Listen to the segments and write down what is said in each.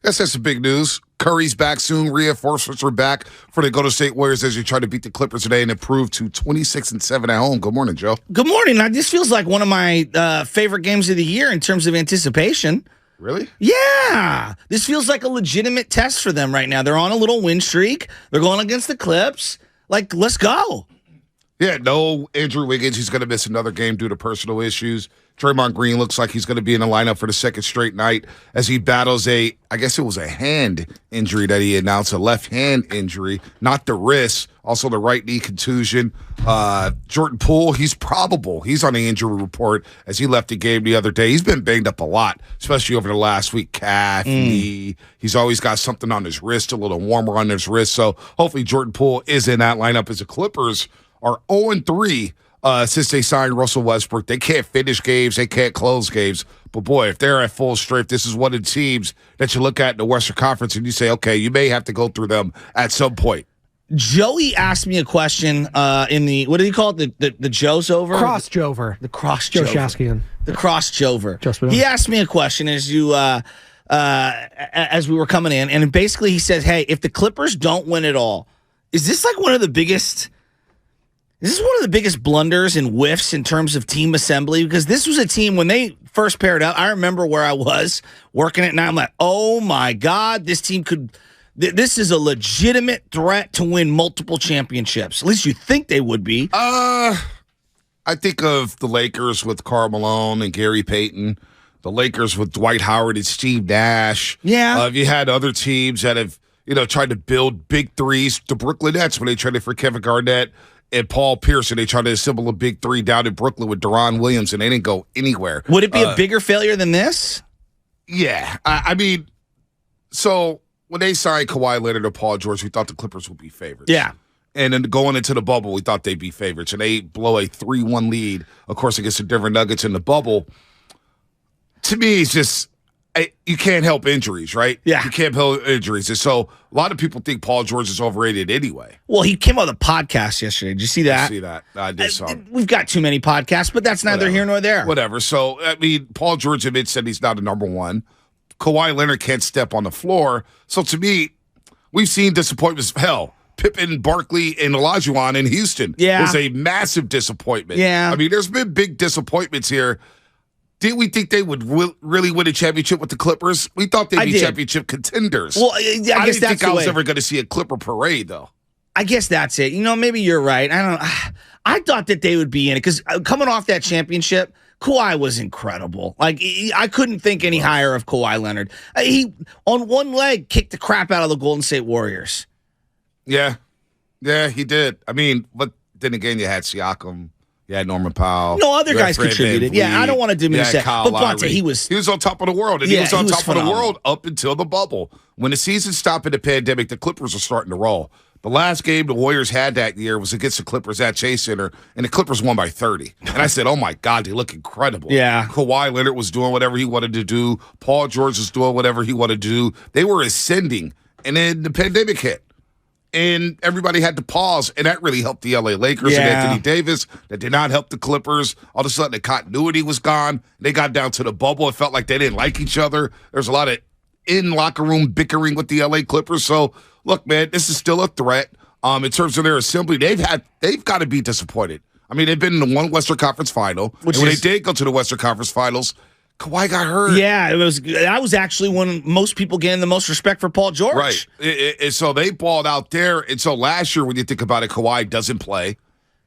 guess that's the big news. Curry's back soon. Reinforcements are back for the Golden State Warriors as you try to beat the Clippers today and improve to 26-7 at home. Good morning, Joe. Good morning. Now, this feels like one of my favorite games of the year in terms of anticipation. Really? Yeah. This feels like a legitimate test for them right now. They're on a little win streak. They're going against the Clips. Like, let's go. Yeah, no Andrew Wiggins. He's going to miss another game due to personal issues. Draymond Green looks like he's going to be in the lineup for the second straight night as he battles I guess it was a hand injury that he announced, a left hand injury, not the wrist, also the right knee contusion. Jordan Poole, he's probable. He's on the injury report as he left the game the other day. He's been banged up a lot, especially over the last week. Calf, knee. He's always got something on his wrist, a little warmer on his wrist. So hopefully Jordan Poole is in that lineup as the Clippers are 0-3. Since they signed Russell Westbrook. They can't finish games. They can't close games. But, boy, if they're at full strength, this is one of the teams that you look at in the Western Conference and you say, okay, you may have to go through them at some point. Joey asked me a question in the, what do you call it, the Joe's over? Cross Jover. The Cross Joe Jover. Shaskian. The Cross Jover. Just he asked me a question as we were coming in, and basically he said, hey, if the Clippers don't win it all, is this like one of the biggest... This is one of the biggest blunders and whiffs in terms of team assembly, because this was a team when they first paired up. I remember where I was working it, and I'm like, oh my God, this team could. This is a legitimate threat to win multiple championships. At least you think they would be. I think of the Lakers with Karl Malone and Gary Payton, the Lakers with Dwight Howard and Steve Nash. Yeah. You had other teams that have tried to build big threes. The Brooklyn Nets when they traded for Kevin Garnett and Paul Pierce, and they tried to assemble a big three down in Brooklyn with Deron Williams, and they didn't go anywhere. Would it be a bigger failure than this? Yeah. I mean, so when they signed Kawhi Leonard and Paul George, we thought the Clippers would be favorites. Yeah. And then going into the bubble, we thought they'd be favorites. And they blow a 3-1 lead, of course, against the Denver Nuggets in the bubble. To me, it's just... you can't help injuries, right? Yeah. You can't help injuries. And so a lot of people think Paul George is overrated anyway. Well, he came on the podcast yesterday. Did you see that? I see that. I did saw. We've got too many podcasts, but that's neither here nor there. Whatever. So, I mean, Paul George admits that he's not a number one. Kawhi Leonard can't step on the floor. So, to me, we've seen disappointments. Hell, Pippen, Barkley, and Olajuwon in Houston was a massive disappointment. Yeah. I mean, there's been big disappointments here. Did we think they would really win a championship with the Clippers? We thought they'd be championship contenders. Well, I didn't guess think I was ever going to see a Clipper parade, though. I guess that's it. Maybe you're right. I thought that they would be in it because coming off that championship, Kawhi was incredible. Like, I couldn't think any higher of Kawhi Leonard. He, on one leg, kicked the crap out of the Golden State Warriors. Yeah. Yeah, he did. I mean, but then again, you had Siakam. Yeah, Norman Powell. No, other guys contributed. Yeah, I don't want to diminish that. But Bonte, he was on top of the world. And he was on top of the world up until the bubble. When the season stopped in the pandemic, the Clippers were starting to roll. The last game the Warriors had that year was against the Clippers at Chase Center, and the Clippers won by 30. And I said, oh, my God, they look incredible. Yeah. Kawhi Leonard was doing whatever he wanted to do. Paul George was doing whatever he wanted to do. They were ascending. And then the pandemic hit. And everybody had to pause, and that really helped the L.A. Lakers and Anthony Davis. That did not help the Clippers. All of a sudden, the continuity was gone. They got down to the bubble. It felt like they didn't like each other. There's a lot of in-locker room bickering with the L.A. Clippers. So, look, man, this is still a threat. In terms of their assembly, they've got to be disappointed. I mean, they've been in the one Western Conference final. And when they did go to the Western Conference finals, Kawhi got hurt. Yeah, that was actually when most people gained the most respect for Paul George. Right. And so they balled out there. And so last year, when you think about it, Kawhi doesn't play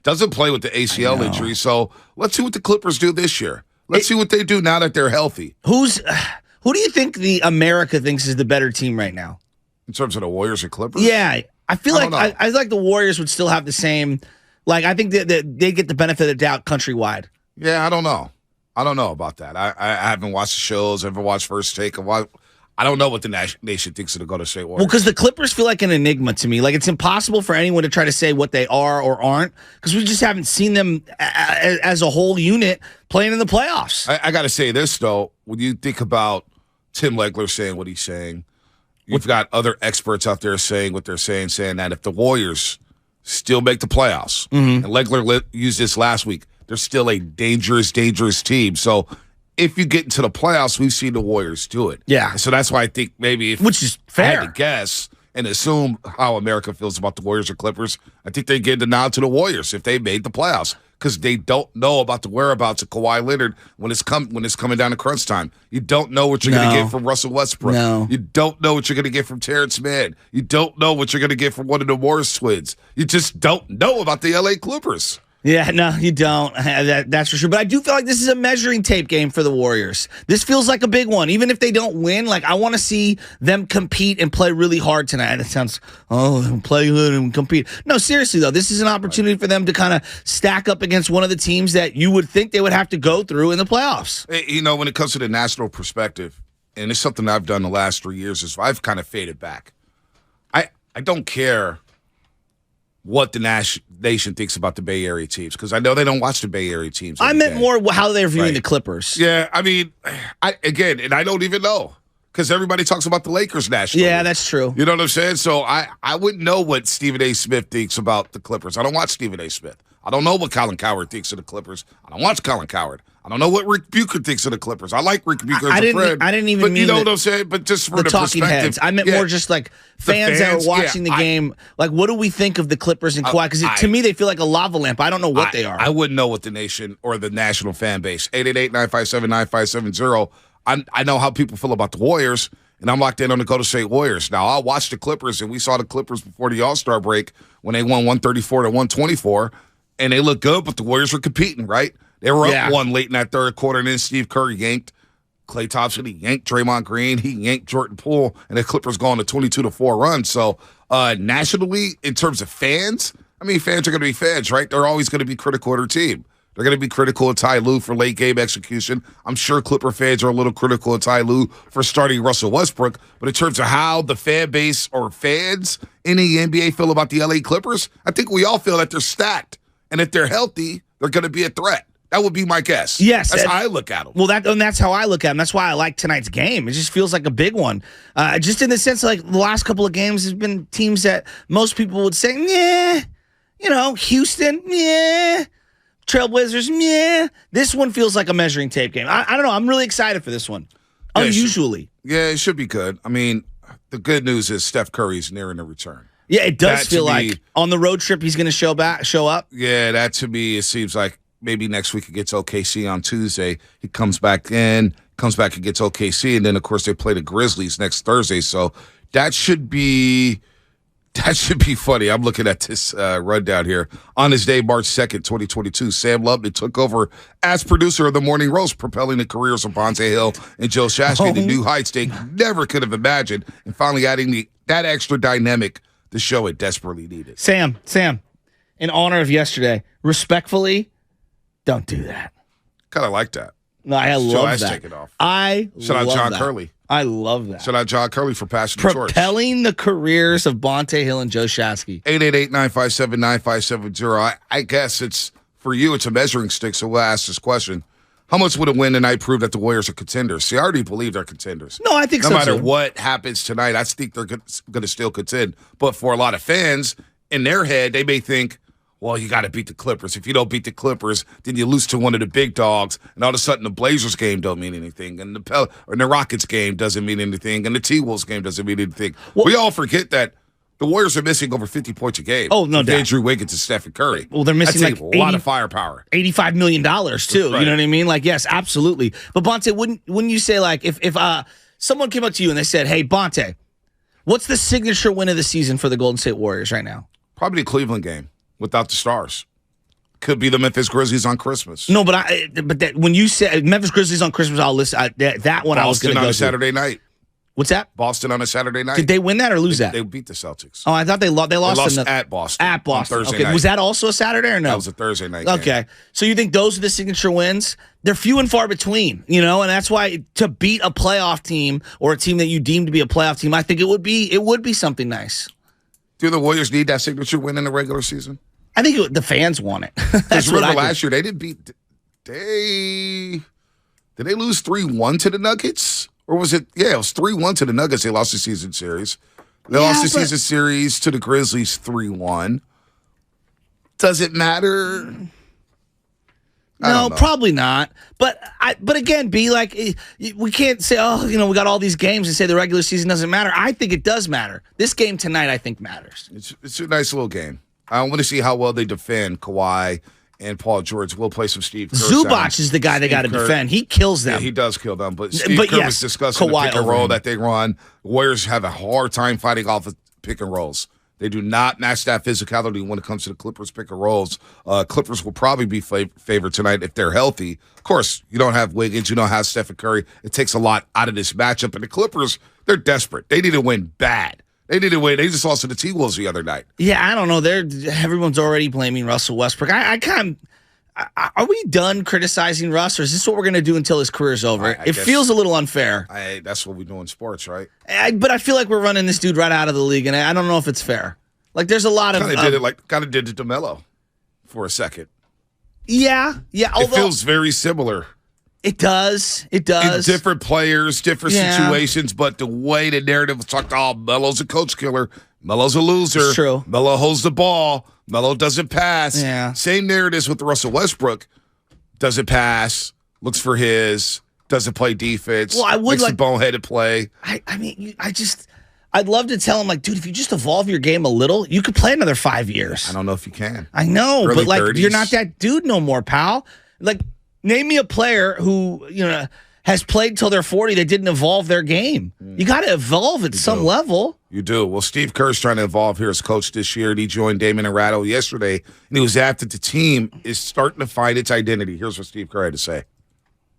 with the ACL injury. So let's see what the Clippers do this year. Let's see what they do now that they're healthy. Who do you think the America thinks is the better team right now? In terms of the Warriors or Clippers? Yeah. I feel like I like the Warriors would still have the same. Like, I think that they get the benefit of the doubt countrywide. Yeah, I don't know. I don't know about that. I haven't watched the shows, ever watched First Take. I don't know what the nation thinks of the Golden State Warriors. Well, because the Clippers feel like an enigma to me. Like, it's impossible for anyone to try to say what they are or aren't because we just haven't seen them as a whole unit playing in the playoffs. I got to say this, though. When you think about Tim Legler saying what he's saying, you've got other experts out there saying what they're saying that if the Warriors still make the playoffs, and Legler used this last week, they're still a dangerous, dangerous team. So if you get into the playoffs, we've seen the Warriors do it. Yeah. So that's why I think maybe if Which is I fair. had to guess and assume how America feels about the Warriors or Clippers, I think they give the nod to the Warriors if they made the playoffs because they don't know about the whereabouts of Kawhi Leonard when it's coming down to crunch time. You don't know what you're going to No. get from Russell Westbrook. No. You don't know what you're going to get from Terrence Mann. You don't know what you're going to get from one of the Morris twins. You just don't know about the LA Clippers. Yeah, no, you don't. That's for sure. But I do feel like this is a measuring tape game for the Warriors. This feels like a big one. Even if they don't win, like I want to see them compete and play really hard tonight. It sounds, play good and compete. No, seriously, though, this is an opportunity for them to kind of stack up against one of the teams that you would think they would have to go through in the playoffs. You know, when it comes to the national perspective, and it's something I've done the last 3 years, is I've kind of faded back. I don't care what the nation thinks about the Bay Area teams because I know they don't watch the Bay Area teams. I meant more how they're viewing Right. the Clippers. Yeah, I mean, I don't even know because everybody talks about the Lakers nationally. Yeah, that's true. You know what I'm saying? So I wouldn't know what Stephen A. Smith thinks about the Clippers. I don't watch Stephen A. Smith. I don't know what Colin Cowherd thinks of the Clippers. I don't watch Colin Cowherd. I don't know what Rick Bucher thinks of the Clippers. I like Rick Bucher as a friend. I didn't even but mean you know the, what I'm saying? But just for the the talking perspective. heads. I meant yeah. more just like fans that fans, are watching yeah, the game. Like, what do we think of the Clippers and Kawhi? Because to me, they feel like a lava lamp. I don't know what they are. I wouldn't know what the nation or the national fan base. 888-957-9570. I know how people feel about the Warriors, and I'm locked in on the Golden State Warriors. Now, I'll watch the Clippers, and we saw the Clippers before the All-Star break when they won 134 to 124, and they looked good, but the Warriors were competing, right? They were up one late in that third quarter, and then Steve Kerr yanked Klay Thompson. He yanked Draymond Green. He yanked Jordan Poole, and the Clippers go on a 22-4 run. So nationally, in terms of fans, I mean, fans are going to be fans, right? They're always going to be critical of their team. They're going to be critical of Ty Lue for late game execution. I'm sure Clipper fans are a little critical of Ty Lue for starting Russell Westbrook. But in terms of how the fan base or fans in the NBA feel about the LA Clippers, I think we all feel that they're stacked. And if they're healthy, they're going to be a threat. That would be my guess. Yes. That's how I look at them. Well, that's how I look at them. That's why I like tonight's game. It just feels like a big one. Just in the sense, like the last couple of games has been teams that most people would say, yeah, Houston, yeah. Trailblazers, yeah. This one feels like a measuring tape game. I don't know. I'm really excited for this one. Yeah, Unusually. It should be good. I mean, the good news is Steph Curry's nearing a return. Yeah, it does That, feel to like me- on the road trip he's going to show up. Yeah, that to me, it seems like maybe next week he gets OKC on Tuesday. He comes back and gets OKC, and then of course they play the Grizzlies next Thursday. So that should be funny. I'm looking at this rundown here. On his day, March 2nd, 2022, Sam Lubman took over as producer of the Morning Roast, propelling the careers of Bonte Hill and Joe Shasky to new heights they never could have imagined, and finally adding that extra dynamic the show it desperately needed. Sam, in honor of yesterday, respectfully, don't do that. Kind of like that. No, I love has that. taken off. Shout out John Curley. I love that. Shout out John Curley for passing the torch. Propelling the careers of Bonte Hill and Joe Shasky. 888-957-9570. I guess it's, for you, it's a measuring stick, so we'll ask this question. How much would a win tonight prove that the Warriors are contenders? See, I already believe they're contenders. No, I think no so, matter too. what happens tonight, I think they're going to still contend. But for a lot of fans, in their head, they may think, well, you got to beat the Clippers. If you don't beat the Clippers, then you lose to one of the big dogs, and all of a sudden the Blazers game don't mean anything, and the Rockets game doesn't mean anything, and the T-Wolves game doesn't mean anything. Well, we all forget that the Warriors are missing over 50 points a game. Oh, no with doubt. Andrew Wiggins and Stephen Curry. Well, they're missing That's like a lot of firepower. $85 million too. Right. You know what I mean? Like, yes, absolutely. But Bonte, wouldn't you say, like, if someone came up to you and they said, hey, Bonte, what's the signature win of the season for the Golden State Warriors right now? Probably the Cleveland game without the stars. Could be the Memphis Grizzlies on Christmas. No, but when you said Memphis Grizzlies on Christmas, I'll listen. That one I was going Boston to go on a to. Saturday night. What's that? Boston on a Saturday night. Did they win that or lose that? They beat the Celtics. Oh, I thought they lost. They lost at Boston. At Boston. On Thursday Okay, night. was that also a Saturday or no? That was a Thursday night game. Okay, so you think those are the signature wins? They're few and far between, and that's why to beat a playoff team or a team that you deem to be a playoff team, I think it would be something nice. Do the Warriors need that signature win in the regular season? I think the fans want it. That's what remember I last year they didn't beat. Did they lose 3-1 to the Nuggets? Or was it? Yeah, it was 3-1 to the Nuggets. They lost the season series. They lost the season series to the Grizzlies 3-1. Does it matter? No, probably not. But again, we can't say, we got all these games and say the regular season doesn't matter. I think it does matter. This game tonight, I think, matters. It's a nice little game. I want to see how well they defend Kawhi and Paul George. We'll play some Steve Kerr. Zubac is the guy they got to defend. He kills them. Yeah, he does kill them. But Steve Kerr was discussing the pick and roll that they run. Warriors have a hard time fighting off of pick and rolls. They do not match that physicality when it comes to the Clippers pick and rolls. Clippers will probably be favored tonight if they're healthy. Of course, you don't have Wiggins. You don't have Stephen Curry. It takes a lot out of this matchup. And the Clippers, they're desperate. They need to win bad. They need to win. They just lost to the T-Wolves the other night. Yeah, I don't know. Everyone's already blaming Russell Westbrook. Are we done criticizing Russ, or is this what we're going to do until his career's over? It feels a little unfair. That's what we do in sports, right? But I feel like we're running this dude right out of the league, and I don't know if it's fair. Like, there's a lot of... Kind of did it to Melo for a second. Yeah. It feels very similar. It does. Different players, different situations, but the way the narrative was talked, Melo's a coach killer. Melo's a loser. It's true. Melo holds the ball. Melo doesn't pass. Yeah. Same narratives with Russell Westbrook. Doesn't pass. Looks for his. Doesn't play defense. Well, I would makes a boneheaded play. I'd love to tell him, like, dude, if you just evolve your game a little, you could play another 5 years. I don't know if you can. I know, Early but like 30s. You're not that dude no more, pal. Like, name me a player who, has played till they're 40 that didn't evolve their game. You got to evolve at some level. You do. Well, Steve Kerr's trying to evolve here as coach this year, and he joined Damon and Rattle yesterday, and he was after the team is starting to find its identity. Here's what Steve Kerr had to say.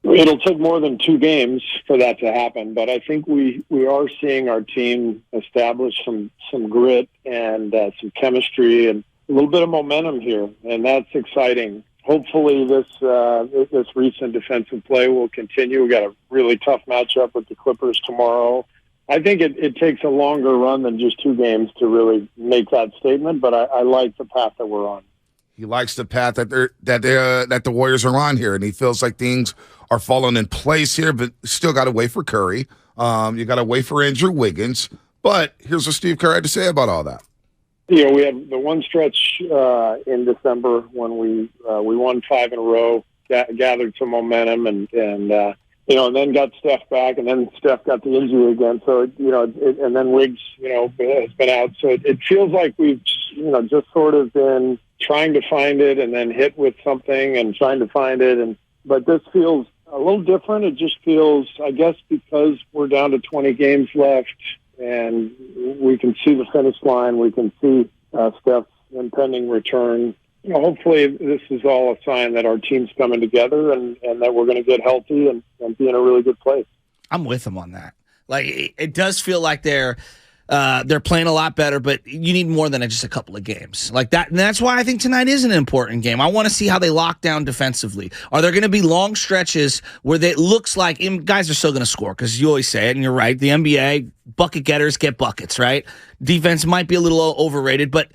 It'll take more than 2 games for that to happen, but I think we are seeing our team establish some grit and some chemistry and a little bit of momentum here, and that's exciting. Hopefully this recent defensive play will continue. We got a really tough matchup with the Clippers tomorrow. I think it takes a longer run than just 2 games to really make that statement, but I like the path that we're on. He likes the path that the Warriors are on here, and he feels like things are falling in place here, but still got to wait for Curry. You got to wait for Andrew Wiggins. But here's what Steve Kerr had to say about all that. We had the one stretch in December when we won 5 in a row, gathered some momentum, and then got Steph back, and then Steph got the injury again. So and then Wiggs has been out. So it feels like we've just sort of been trying to find it, and then hit with something, and trying to find it, but this feels a little different. It just feels, I guess, because we're down to 20 games left, and we can see the finish line. We can see Steph's impending return. Hopefully this is all a sign that our team's coming together and that we're going to get healthy and be in a really good place. I'm with him on that. Like, it does feel like they're playing a lot better, but you need more than just a couple of games like that. And that's why I think tonight is an important game. I want to see how they lock down defensively. Are there going to be long stretches where it looks like guys are still going to score? Because you always say it, and you're right. The NBA, bucket getters get buckets, right? Defense might be a little overrated, but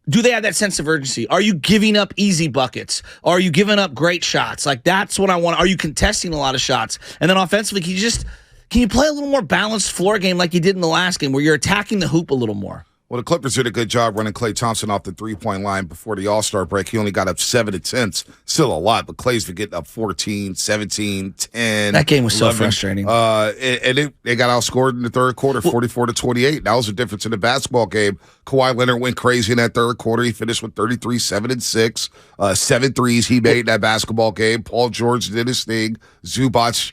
do they have that sense of urgency? Are you giving up easy buckets? Are you giving up great shots? Like, that's what I want. Are you contesting a lot of shots? And then offensively, can you play a little more balanced floor game like you did in the last game where you're attacking the hoop a little more? Well, the Clippers did a good job running Klay Thompson off the three-point line before the All-Star break. He only got up 7 attempts. Still a lot, but Klay's been getting up 14, 17, 10. That game was 11. so frustrating. And they got outscored in the third quarter, 44-28. That was the difference in the basketball game. Kawhi Leonard went crazy in that third quarter. He finished with 33, 7 and 6. 7 threes he made in that basketball game. Paul George did his thing. Zubac,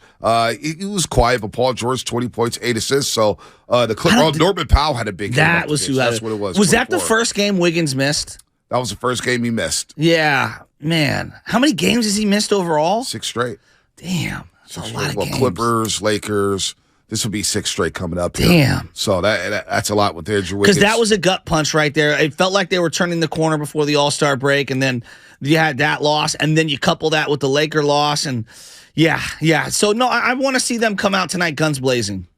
he was quiet, but Paul George, 20 points, 8 assists. So the Clippers, Norman Powell had a big game. That was that's what it was. Was 24. That the first game Wiggins missed? That was the first game he missed. Yeah, man. How many games has he missed overall? 6 straight. Damn. That's a lot of games. Clippers, Lakers. This will be 6 straight coming up here. Damn. So that's a lot with Andrew Wiggins. Because that was a gut punch right there. It felt like they were turning the corner before the All-Star break, and then you had that loss, and then you couple that with the Laker loss, and yeah. So, no, I want to see them come out tonight guns blazing.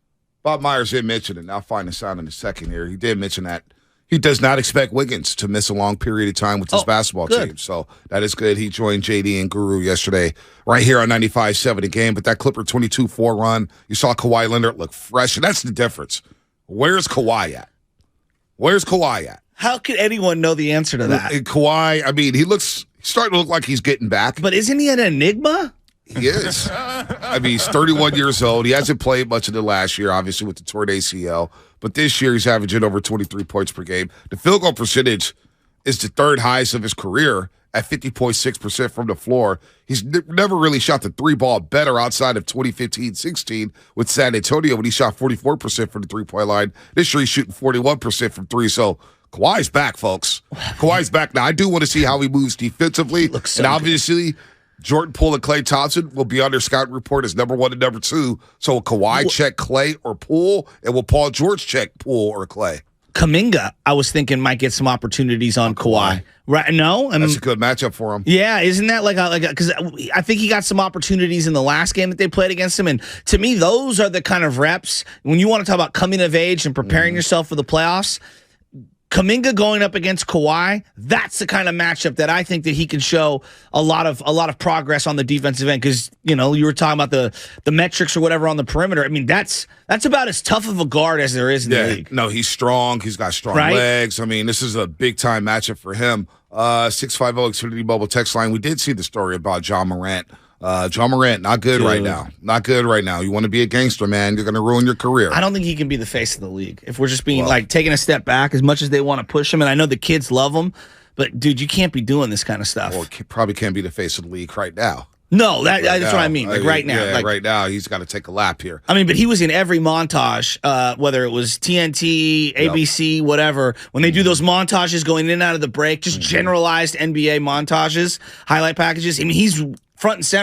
Bob Myers did mention it, and I'll find this out in a second here. He did mention that he does not expect Wiggins to miss a long period of time with his basketball team. So that is good. He joined JD and Guru yesterday right here on 95.7 The Game. But that Clipper 22-4 run, you saw Kawhi Leonard look fresh, and that's the difference. Where's Kawhi at? How could anyone know the answer to that? Kawhi, I mean, he looks starting to look like he's getting back. But isn't he an enigma? He is. I mean, he's 31 years old. He hasn't played much of the last year, obviously, with the torn ACL. But this year, he's averaging over 23 points per game. The field goal percentage is the third highest of his career at 50.6% from the floor. He's never really shot the three ball better outside of 2015-16 with San Antonio when he shot 44% from the three-point line. This year, he's shooting 41% from three. So Kawhi's back, folks. Kawhi's back. Now, I do want to see how he moves defensively. So and obviously, Jordan Poole and Klay Thompson will be on their scouting report as number 1 and number 2. So will Kawhi check Klay or Poole? And will Paul George check Poole or Klay? Kuminga, I was thinking, might get some opportunities on Kawhi. Right? No? That's a good matchup for him. Yeah, isn't that because I think he got some opportunities in the last game that they played against him. And to me, those are the kind of reps, when you want to talk about coming of age and preparing yourself for the playoffs, Kuminga going up against Kawhi, that's the kind of matchup that I think that he can show a lot of progress on the defensive end. Because you were talking about the metrics or whatever on the perimeter. I mean, that's about as tough of a guard as there is in the league. No, he's strong. He's got strong legs. I mean, this is a big time matchup for him. 650 Xfinity Mobile text line. We did see the story about John Morant. John Morant, not good right now. Not good right now. You want to be a gangster, man. You're going to ruin your career. I don't think he can be the face of the league. If we're just being taking a step back, as much as they want to push him, and I know the kids love him, but dude, you can't be doing this kind of stuff. Well, probably can't be the face of the league right now. No, that's what I mean. Like right now. Yeah, right now, he's got to take a lap here. I mean, but he was in every montage, whether it was TNT, ABC, whatever. When they do those montages going in and out of the break, just generalized NBA montages, highlight packages. I mean, he's front and center.